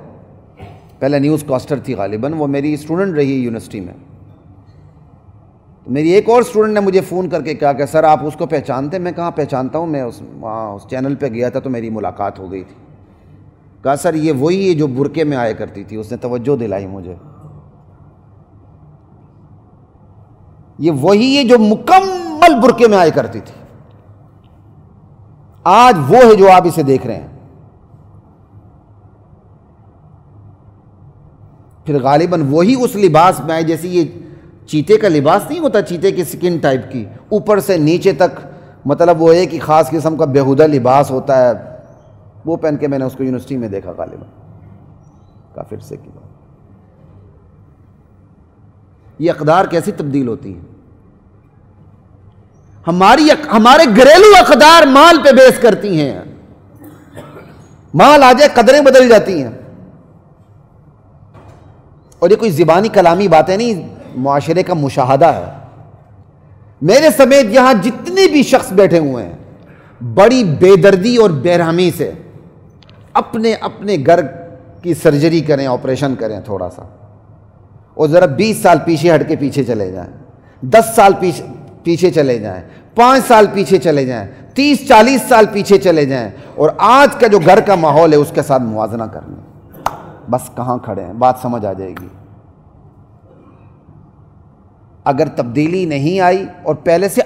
پہلے نیوز کاسٹر تھی غالباً، وہ میری اسٹوڈنٹ رہی یونیورسٹی میں. میری ایک اور اسٹوڈنٹ نے مجھے فون کر کے کہا کہ سر آپ اس کو پہچانتے ہیں؟ میں کہاں پہچانتا ہوں، میں اس چینل پہ گیا تھا تو میری ملاقات ہو گئی تھی۔ کہا سر یہ وہی ہے جو برقعے میں آیا کرتی تھی، اس نے توجہ دلائی مجھے، یہ وہی ہے جو مکمل برقعے میں آیا کرتی تھی، آج وہ ہے جو آپ اسے دیکھ رہے ہیں۔ پھر غالباً وہی اس لباس میں آئے، جیسے یہ چیتے کا لباس نہیں ہوتا، چیتے کی سکن ٹائپ کی، اوپر سے نیچے تک، مطلب وہ ایک ہی خاص قسم کا بیہودہ لباس ہوتا ہے، وہ پہن کے میں نے اس کو یونیورسٹی میں دیکھا غالباً، کافر سے کی بات۔ یہ اقدار کیسی تبدیل ہوتی ہیں؟ ہمارے گھریلو اقدار مال پہ بیس کرتی ہیں، مال آ جائے قدریں بدل جاتی ہیں۔ اور یہ کوئی زبانی کلامی باتیں نہیں، معاشرے کا مشاہدہ ہے۔ میرے سمیت یہاں جتنے بھی شخص بیٹھے ہوئے ہیں بڑی بے دردی اور بے رحمی سے اپنے اپنے گھر کی سرجری کریں، آپریشن کریں تھوڑا سا، اور ذرا 20 سال پیچھے ہٹ کے پیچھے چلے جائیں، 10 سال پیچھے چلے جائیں، 5 سال پیچھے چلے جائیں، 30-40 سال پیچھے چلے جائیں، اور آج کا جو گھر کا ماحول ہے اس کے ساتھ موازنہ کر لیں، بس کہاں کھڑے ہیں، بات سمجھ آ جائے گی۔ اگر تبدیلی نہیں آئی اور پہلے سے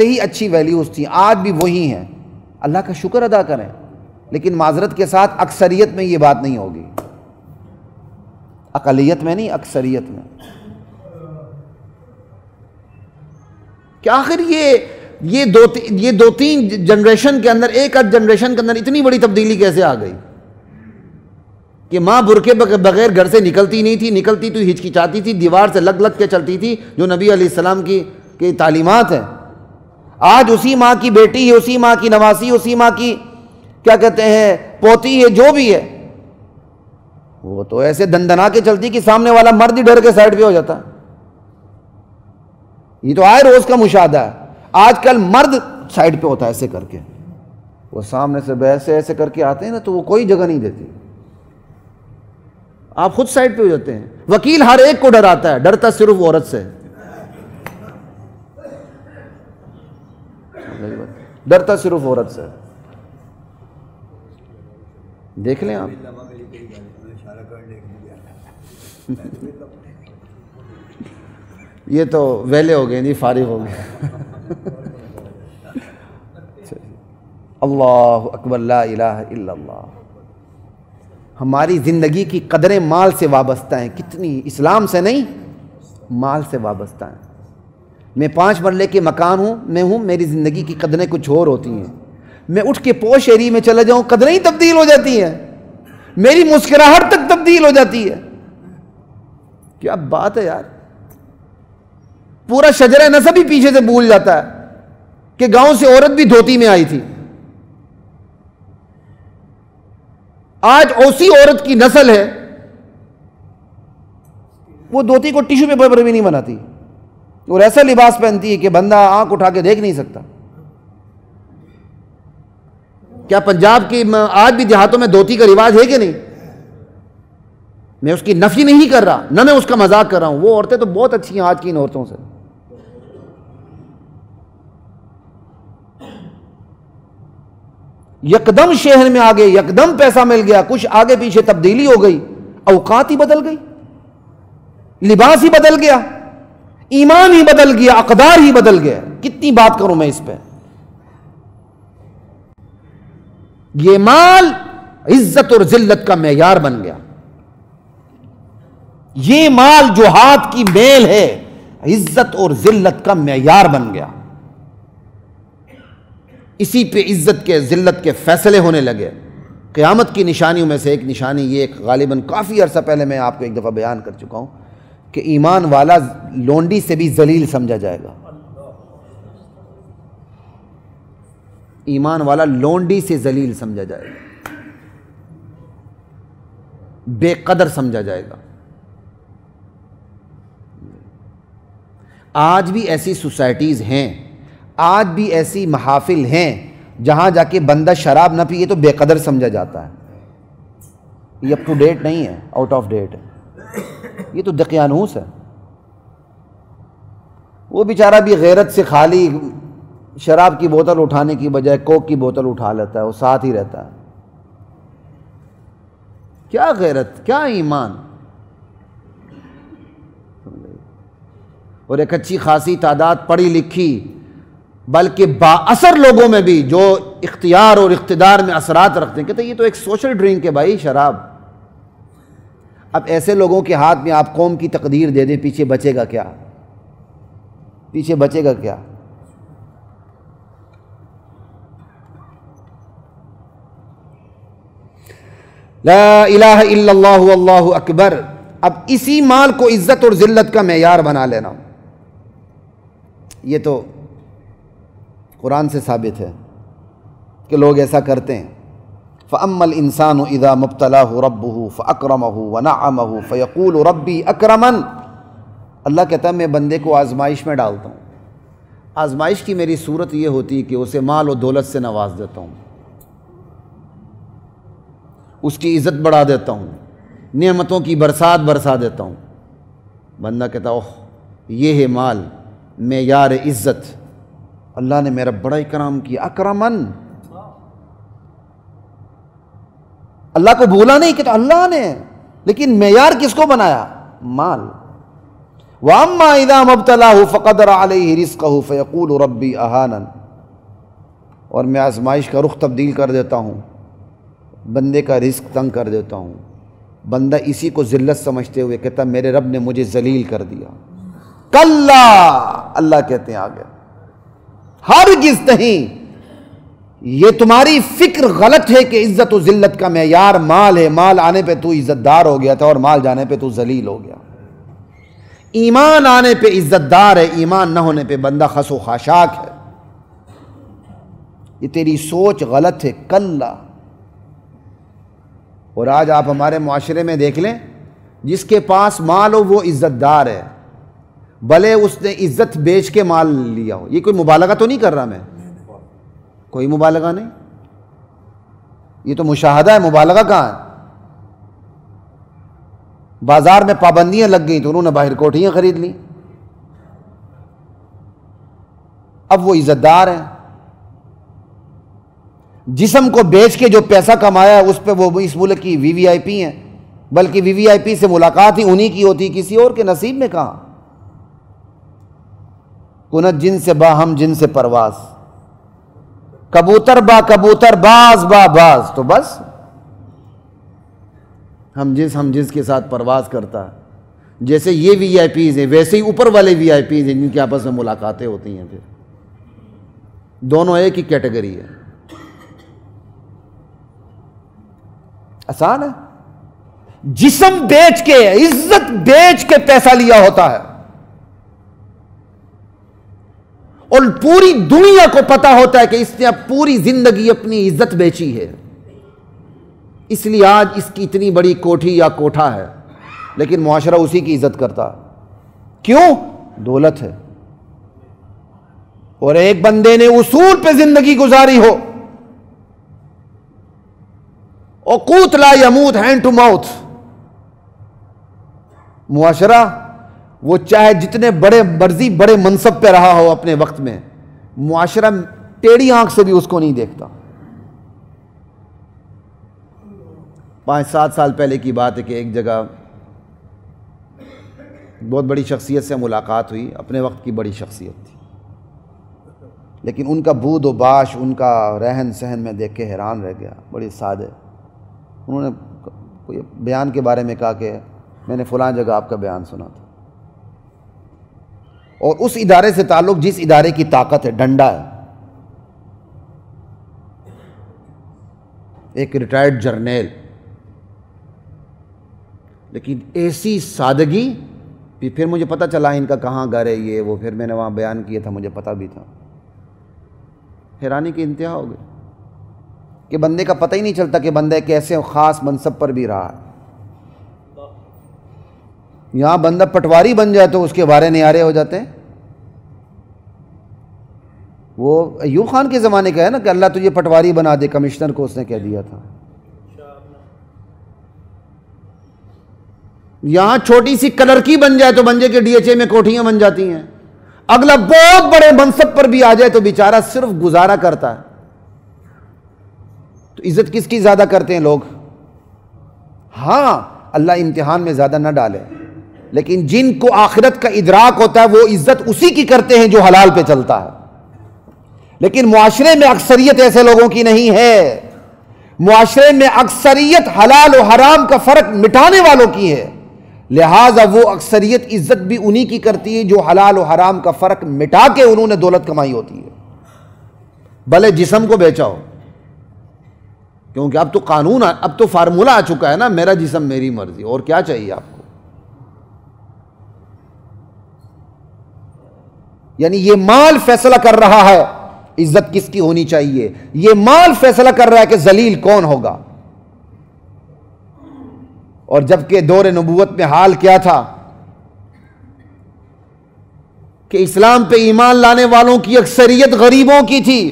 ہی اچھی ویلیوز تھیں، آج بھی وہی ہیں، اللہ کا شکر ادا کریں، لیکن معذرت کے ساتھ اکثریت میں یہ بات نہیں ہوگی، اقلیت میں نہیں، اکثریت میں۔ کہ آخر یہ دو تین جنریشن کے اندر، ایک آدھ جنریشن کے اندر اتنی بڑی تبدیلی کیسے آ گئی کہ ماں برقعے بغیر گھر سے نکلتی نہیں تھی، نکلتی تو ہچکچاتی تھی، دیوار سے لگ کے چلتی تھی، جو نبی علیہ السلام کی تعلیمات ہیں۔ آج اسی ماں کی بیٹی ہے، اسی ماں کی نواسی، اسی ماں کی کیا کہتے ہیں پوتی ہے، جو بھی ہے، وہ تو ایسے دندنا کے چلتی کہ سامنے والا مرد ہی ڈر کے سائڈ پہ ہو جاتا۔ یہ تو آئے روز کا مشاہدہ ہے، آج کل مرد سائڈ پہ ہوتا ہے ایسے کر کے، وہ سامنے سے ایسے کر کے آتے ہیں نا تو وہ کوئی جگہ نہیں دیتی، آپ خود سائڈ پہ ہو جاتے ہیں۔ وکیل ہر ایک کو ڈراتا ہے، ڈرتا صرف عورت سے، ڈرتا صرف عورت سے، دیکھ لیں آپ۔ یہ تو ویلے ہو گئے، نہیں فارغ ہو گئے۔ اللہ اکبر، لا الہ الا اللہ۔ ہماری زندگی کی قدریں مال سے وابستہ ہیں، کتنی، اسلام سے نہیں، مال سے وابستہ ہیں۔ میں 5 مرلے کے مکان ہوں، میری زندگی کی قدریں کچھ اور ہوتی ہیں، میں اٹھ کے پوش ایری میں چلا جاؤں قدریں ہی تبدیل ہو جاتی ہیں، میری مسکراہٹ تک تبدیل ہو جاتی ہے۔ کیا بات ہے یار، پورا شجرہ نسب ہی پیچھے سے بھول جاتا ہے کہ گاؤں سے عورت بھی دھوتی میں آئی تھی۔ آج اسی عورت کی نسل ہے، وہ دھوتی کو ٹیشو پیپر پر بھی نہیں بناتی، اور ایسا لباس پہنتی ہے کہ بندہ آنکھ اٹھا کے دیکھ نہیں سکتا۔ کیا پنجاب کی آج بھی دیہاتوں میں دھوتی کا رواج ہے کہ نہیں؟ میں اس کی نفی نہیں کر رہا، نہ میں اس کا مذاق کر رہا ہوں، وہ عورتیں تو بہت اچھی ہیں آج کی ان عورتوں سے۔ یکدم شہر میں آگے، یکدم پیسہ مل گیا، کچھ آگے پیچھے تبدیلی ہو گئی، اوقات ہی بدل گئی، لباس ہی بدل گیا، ایمان ہی بدل گیا، اقدار ہی بدل گیا۔ کتنی بات کروں میں اس پہ۔ یہ مال عزت اور ذلت کا معیار بن گیا، یہ مال جو ہاتھ کی میل ہے عزت اور ذلت کا معیار بن گیا، اسی پہ عزت کے ذلت کے فیصلے ہونے لگے۔ قیامت کی نشانیوں میں سے ایک نشانی یہ، غالباً کافی عرصہ پہلے میں آپ کو ایک دفعہ بیان کر چکا ہوں، کہ ایمان والا لونڈی سے بھی ذلیل سمجھا جائے گا، ایمان والا لونڈی سے ذلیل سمجھا جائے گا، بے قدر سمجھا جائے گا۔ آج بھی ایسی سوسائٹیز ہیں، آج بھی ایسی محافل ہیں جہاں جا کے بندہ شراب نہ پیے تو بے قدر سمجھا جاتا ہے۔ یہ اپ ٹو ڈیٹ نہیں ہے، آؤٹ آف ڈیٹ ہے، یہ تو دقیانوس ہے۔ وہ بیچارہ بھی غیرت سے خالی شراب کی بوتل اٹھانے کی بجائے کوک کی بوتل اٹھا لیتا ہے، وہ ساتھ ہی رہتا ہے۔ کیا غیرت، کیا ایمان! اور ایک اچھی خاصی تعداد پڑھی لکھی بلکہ با اثر لوگوں میں بھی جو اختیار اور اقتدار میں اثرات رکھتے ہیں، کہتے ہیں یہ تو ایک سوشل ڈرنک ہے بھائی شراب۔ اب ایسے لوگوں کے ہاتھ میں آپ قوم کی تقدیر دے دیں، پیچھے بچے گا کیا؟ پیچھے بچے گا کیا؟ لا الہ الا اللہ واللہ اکبر۔ اب اسی مال کو عزت اور ذلت کا معیار بنا لینا، یہ تو قرآن سے ثابت ہے کہ لوگ ایسا کرتے ہیں۔ فَأَمَّا الْإِنسَانُ إِذَا مُبْتَلَاهُ رَبُّهُ فَأَكْرَمَهُ وَنَعَّمَهُ فَيَقُولُ رَبِّي أَكْرَمَنِ۔ اللہ کہتا ہے میں بندے کو آزمائش میں ڈالتا ہوں، آزمائش کی میری صورت یہ ہوتی ہے کہ اسے مال و دولت سے نواز دیتا ہوں، اس کی عزت بڑھا دیتا ہوں، نعمتوں کی برسات برسا دیتا ہوں۔ بندہ کہتا اوہ یہ ہے مال، معیار عزت، اللہ نے میرا بڑا اکرام کیا۔ اکرمن، اللہ کو بھولا نہیں، کہتا اللہ نے، لیکن معیار کس کو بنایا؟ مال۔ وَأَمَّا إِذَا مَبْتَلَاهُ فَقَدَرَ عَلَيْهِ رِزْقَهُ فَيَقُولُ رَبِّي أَهَانَنِ۔ اور میں آزمائش کا رخ تبدیل کر دیتا ہوں، بندے کا رزق تنگ کر دیتا ہوں، بندہ اسی کو ذلت سمجھتے ہوئے کہتا میرے رب نے مجھے ذلیل کر دیا۔ کلا، اللہ کہتے ہیں آگے ہرگز نہیں، یہ تمہاری فکر غلط ہے کہ عزت و ذلت کا معیار مال ہے، مال آنے پہ تو عزت دار ہو گیا تھا اور مال جانے پہ تو ذلیل ہو گیا۔ ایمان آنے پہ عزت دار ہے، ایمان نہ ہونے پہ بندہ خس و خاشاک ہے۔ یہ تیری سوچ غلط ہے، کلا۔ اور آج آپ ہمارے معاشرے میں دیکھ لیں، جس کے پاس مال ہو وہ عزت دار ہے، بھلے اس نے عزت بیچ کے مال لیا ہو۔ یہ کوئی مبالغہ تو نہیں کر رہا میں، کوئی مبالغہ نہیں، یہ تو مشاہدہ ہے، مبالغہ کہاں ہے؟ بازار میں پابندیاں لگ گئیں تو انہوں نے باہر کوٹھیاں خرید لیں، اب وہ عزت دار ہیں۔ جسم کو بیچ کے جو پیسہ کمایا اس پہ وہ اس ملک کی وی وی آئی پی ہیں، بلکہ وی وی آئی پی سے ملاقات ہی انہی کی ہوتی، کسی اور کے نصیب میں کہاں۔ کنت جن سے با ہم جن سے پرواز، کبوتر با کبوتر باز با باز، تو بس ہم جنس کے ساتھ پرواز کرتا ہے۔ جیسے یہ وی آئی پیز ہیں ویسے ہی اوپر والے وی آئی پیز ہیں جن کے آپس میں ملاقاتیں ہوتی ہیں، پھر دونوں ایک ہی کیٹیگری ہے۔ آسان ہے، جسم بیچ کے، عزت بیچ کے پیسہ لیا ہوتا ہے، اور پوری دنیا کو پتا ہوتا ہے کہ اس نے اب پوری زندگی اپنی عزت بیچی ہے، اس لیے آج اس کی اتنی بڑی کوٹھی یا کوٹھا ہے، لیکن معاشرہ اسی کی عزت کرتا ہے۔ کیوں؟ دولت ہے۔ اور ایک بندے نے اصول پہ زندگی گزاری ہو، قوت لا یموت، ہینڈ ٹو ماؤتھ، معاشرہ وہ چاہے جتنے بڑے مرضی بڑے منصب پہ رہا ہو اپنے وقت میں، معاشرہ ٹیڑھی آنکھ سے بھی اس کو نہیں دیکھتا۔ 5-7 سال پہلے کی بات ہے کہ ایک جگہ بہت بڑی شخصیت سے ملاقات ہوئی، اپنے وقت کی بڑی شخصیت تھی، لیکن ان کا بود و باش، ان کا رہن سہن میں دیکھ کے حیران رہ گیا، بڑے سادے۔ انہوں نے کوئی بیان کے بارے میں کہا کہ میں نے فلاں جگہ آپ کا بیان سنا تھا، اور اس ادارے سے تعلق جس ادارے کی طاقت ہے، ڈنڈا ہے، ایک ریٹائرڈ جرنیل، لیکن ایسی سادگی۔ پھر مجھے پتہ چلا ان کا کہاں گھر ہے یہ وہ، پھر میں نے وہاں بیان کیا تھا، مجھے پتہ بھی تھا۔ حیرانی کی انتہا ہو گئی کہ بندے کا پتہ ہی نہیں چلتا کہ بندہ ایک ایسے خاص منصب پر بھی رہا ہے۔ یہاں بندہ پٹواری بن جائے تو اس کے بارے نیارے ہو جاتے ہیں۔ وہ ایوب خان کے زمانے کا ہے نا کہ اللہ تجھے پٹواری بنا دے، کمشنر کو اس نے کہہ دیا تھا۔ یہاں چھوٹی سی کلرکی بن جائے تو بن جائے کہ ڈی ایچ اے میں کوٹھیاں بن جاتی ہیں۔ اگلا بہت بڑے منصب پر بھی آ جائے تو بیچارہ صرف گزارا کرتا ہے. تو عزت کس کی زیادہ کرتے ہیں لوگ؟ ہاں اللہ امتحان میں زیادہ نہ ڈالے، لیکن جن کو آخرت کا ادراک ہوتا ہے وہ عزت اسی کی کرتے ہیں جو حلال پہ چلتا ہے. لیکن معاشرے میں اکثریت ایسے لوگوں کی نہیں ہے. معاشرے میں اکثریت حلال و حرام کا فرق مٹانے والوں کی ہے، لہٰذا وہ اکثریت عزت بھی انہی کی کرتی ہے جو حلال و حرام کا فرق مٹا کے انہوں نے دولت کمائی ہوتی ہے، بھلے جسم کو بیچا ہو. کیونکہ اب تو قانون، اب تو فارمولہ آ چکا ہے نا، میرا جسم میری مرضی، اور کیا چاہیے آپ کو؟ یعنی یہ مال فیصلہ کر رہا ہے عزت کس کی ہونی چاہیے، یہ مال فیصلہ کر رہا ہے کہ ذلیل کون ہوگا. اور جبکہ دور نبوت میں حال کیا تھا کہ اسلام پہ ایمان لانے والوں کی اکثریت غریبوں کی تھی.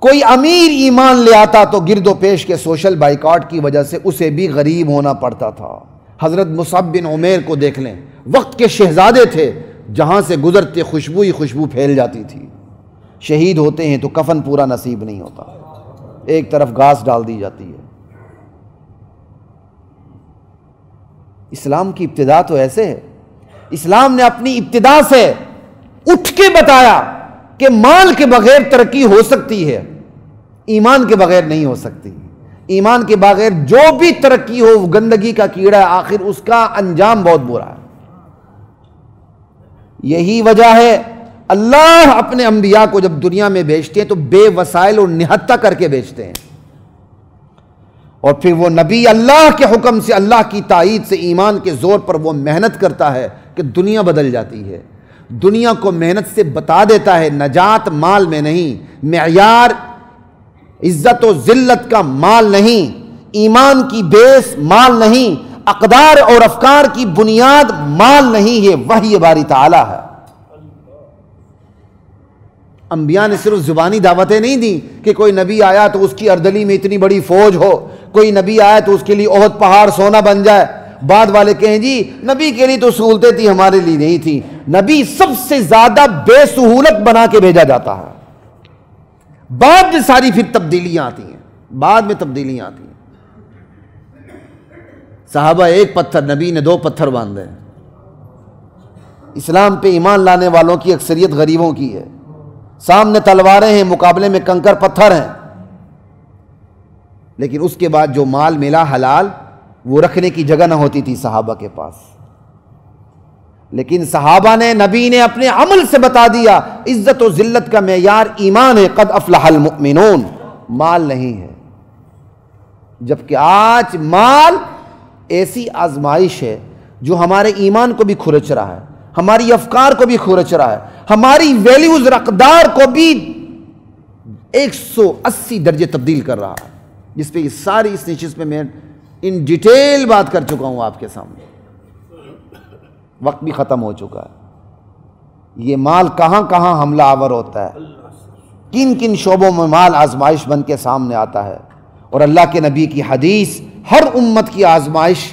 کوئی امیر ایمان لے آتا تو گرد و پیش کے سوشل بائیکاٹ کی وجہ سے اسے بھی غریب ہونا پڑتا تھا. حضرت مصعب بن عمیر کو دیکھ لیں، وقت کے شہزادے تھے، جہاں سے گزرتے خوشبو ہی خوشبو پھیل جاتی تھی. شہید ہوتے ہیں تو کفن پورا نصیب نہیں ہوتا، ایک طرف گھاس ڈال دی جاتی ہے. اسلام کی ابتدا تو ایسے ہے. اسلام نے اپنی ابتدا سے اٹھ کے بتایا کہ مال کے بغیر ترقی ہو سکتی ہے، ایمان کے بغیر نہیں ہو سکتی. ایمان کے بغیر جو بھی ترقی ہو وہ گندگی کا کیڑا ہے، آخر اس کا انجام بہت برا ہے. یہی وجہ ہے اللہ اپنے انبیاء کو جب دنیا میں بھیجتے ہیں تو بے وسائل اور نہتہ کر کے بھیجتے ہیں، اور پھر وہ نبی اللہ کے حکم سے، اللہ کی تائید سے، ایمان کے زور پر وہ محنت کرتا ہے کہ دنیا بدل جاتی ہے. دنیا کو محنت سے بتا دیتا ہے نجات مال میں نہیں، معیار عزت و ذلت کا مال نہیں، ایمان کی بیس مال نہیں، اقدار اور افکار کی بنیاد مال نہیں، یہ وحی باری تعالی ہے. انبیاء نے صرف زبانی دعوتیں نہیں دیں کہ کوئی نبی آیا تو اس کی اردلی میں اتنی بڑی فوج ہو، کوئی نبی آیا تو اس کے لیے احد پہاڑ سونا بن جائے. بعد والے کہیں جی نبی کے لیے تو سہولتیں تھی، ہمارے لیے نہیں تھی. نبی سب سے زیادہ بے سہولت بنا کے بھیجا جاتا ہے. بعد میں ساری پھر تبدیلیاں آتی ہیں، بعد میں تبدیلیاں آتی ہیں. صحابہ ایک پتھر، نبی نے 2 پتھر باندھے. اسلام پہ ایمان لانے والوں کی اکثریت غریبوں کی ہے. سامنے تلواریں ہیں، مقابلے میں کنکر پتھر ہیں. لیکن اس کے بعد جو مال ملا حلال، وہ رکھنے کی جگہ نہ ہوتی تھی صحابہ کے پاس. لیکن صحابہ نے، نبی نے اپنے عمل سے بتا دیا عزت و ذلت کا معیار ایمان ہے. قد افلح المؤمنون، مال نہیں ہے. جبکہ آج مال ایسی آزمائش ہے جو ہمارے ایمان کو بھی کھرچ رہا ہے، ہماری افکار کو بھی کھرچ رہا ہے، ہماری ویلیوز رقدار کو بھی 180 درجے تبدیل کر رہا ہے، جس پہ یہ ساری اس نشست میں میں ان ڈیٹیل بات کر چکا ہوں آپ کے سامنے. وقت بھی ختم ہو چکا ہے. یہ مال کہاں کہاں حملہ آور ہوتا ہے، کن کن شعبوں میں مال آزمائش بن کے سامنے آتا ہے. اور اللہ کے نبی کی حدیث، ہر امت کی آزمائش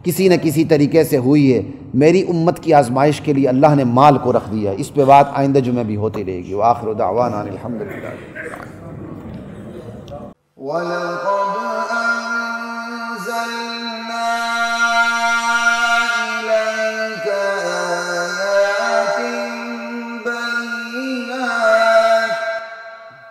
کسی نہ کسی طریقے سے ہوئی ہے. میری امت کی آزمائش کے لیے اللہ نے مال کو رکھ دیا. اس پہ بات آئندہ جمعہ بھی ہوتی رہے گی. وآخر دعوانا الحمدللہ. وَلَقَدْ أَنزَلْنَا